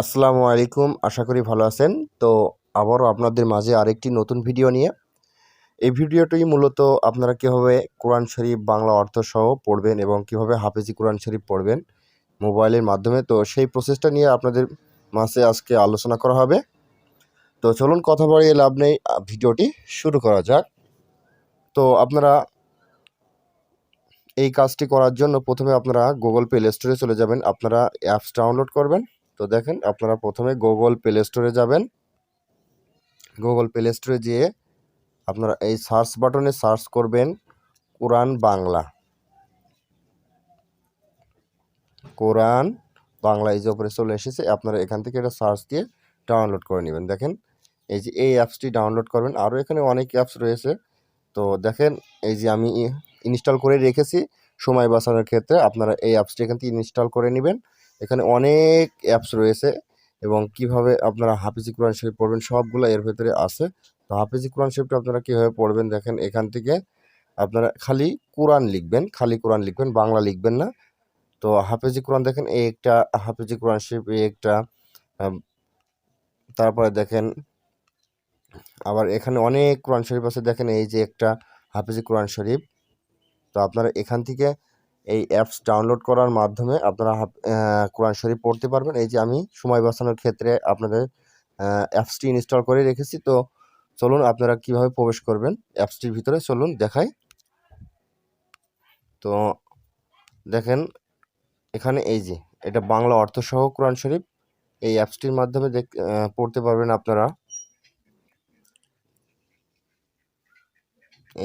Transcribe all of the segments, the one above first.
আসসালামু আলাইকুম, আশা করি ভালো আছেন। তো আবারও আপনাদের মাঝে আরেকটি নতুন ভিডিও নিয়ে। এই ভিডিওটি মূলত আপনারা কীভাবে কোরআন শরীফ বাংলা অর্থসহ পড়বেন এবং কীভাবে হাফেজি কোরআন শরীফ পড়বেন মোবাইলের মাধ্যমে, তো সেই প্রসেসটা নিয়ে আপনাদের মাঝে আজকে আলোচনা করা হবে। তো চলুন কথা বাড়িয়ে লাভ নেই, ভিডিওটি শুরু করা যাক। তো আপনারা এই কাজটি করার জন্য প্রথমে আপনারা গুগল প্লে স্টোরে চলে যাবেন, আপনারা অ্যাপস ডাউনলোড করবেন। তো দেখেন, আপনারা প্রথমে গুগল প্লে স্টোরে যাবেন। গুগল প্লে স্টোরে যেয়ে আপনারা এই সার্চ বাটনে সার্চ করবেন কোরআন বাংলা। কোরআন বাংলা এই যে উপরে চলে এসেছে, আপনারা এখান থেকে এটা সার্চ দিয়ে ডাউনলোড করে নেবেন। দেখেন এই যে এই অ্যাপসটি ডাউনলোড করবেন, আরও এখানে অনেক অ্যাপস রয়েছে। তো দেখেন এই যে আমি ইনস্টল করে রেখেছি সময় বাঁচানোর ক্ষেত্রে, আপনারা এই অ্যাপসটি এখান থেকে ইনস্টল করে নেবেন। এখানে অনেক অ্যাপস রয়েছে এবং কিভাবে আপনারা হাফিজি কোরআন শরীফ পড়বেন সবগুলো এর ভেতরে আছে। তো হাফিজি কোরআন শরীফটা আপনারা কীভাবে পড়বেন দেখেন, এখান থেকে আপনারা খালি কোরআন লিখবেন, বাংলা লিখবেন না। তো হাফেজি কোরআন দেখেন এই একটা হাফেজি কোরআন শরীফ, এই একটা তারপরে দেখেন আবার এখানে অনেক কোরআন শরীফ আছে। দেখেন এই যে একটা হাফেজি কোরআন শরীফ। তো আপনারা এখান থেকে এই অ্যাপস ডাউনলোড করার মাধ্যমে আপনারা কোরআন শরীফ পড়তে পারবেন। এই যে আমি সময় বাঁচানোর ক্ষেত্রে আপনাদের অ্যাপসটি ইনস্টল করে রেখেছি। তো চলুন আপনারা কিভাবে প্রবেশ করবেন অ্যাপসটির ভিতরে চলুন দেখাই। তো দেখেন এখানে এই যে এটা বাংলা অর্থসহ কোরআন শরীফ, এই অ্যাপসটির মাধ্যমে পড়তে পারবেন আপনারা।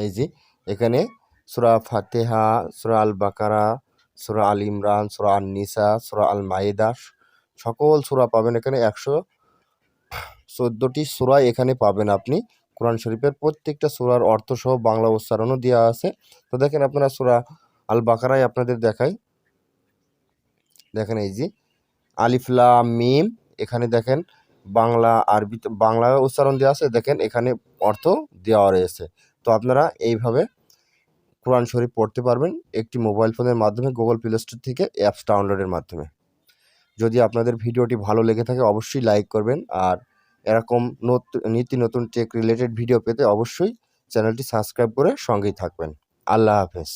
এই যে এখানে সূরা ফাতিহা, সূরা আল বাকারা, সূরা আল ইমরান, সূরা আন নিসা, সূরা আল মাইদা, সকল সূরা পাবেন এখানে। 114টি সূরা এখানে পাবেন আপনি। কোরআন শরীফের প্রত্যেকটা সূরার অর্থসহ বাংলা উচ্চারণও দেওয়া আছে। তো দেখেন আপনারা সূরা আল বাকারায় আপনাদের দেখাই। দেখেন এই যে আলিফ লাম মিম, এখানে দেখেন বাংলা আরবি বাংলা উচ্চারণ দেওয়া আছে, দেখেন এখানে অর্থ দেওয়া রয়েছে। তো আপনারা এইভাবে কোরআন শরীফ পড়তে পারবেন একটি মোবাইল ফোনের মাধ্যমে গুগল প্লে স্টোর থেকে অ্যাপস ডাউনলোডের মাধ্যমে। যদি আপনাদের ভিডিওটি ভালো লেগে থাকে অবশ্যই লাইক করবেন, আর এরকম নিত্য নতুন টেক রিলেটেড ভিডিও পেতে অবশ্যই চ্যানেলটি সাবস্ক্রাইব করে সঙ্গেই থাকবেন। আল্লাহ হাফেজ।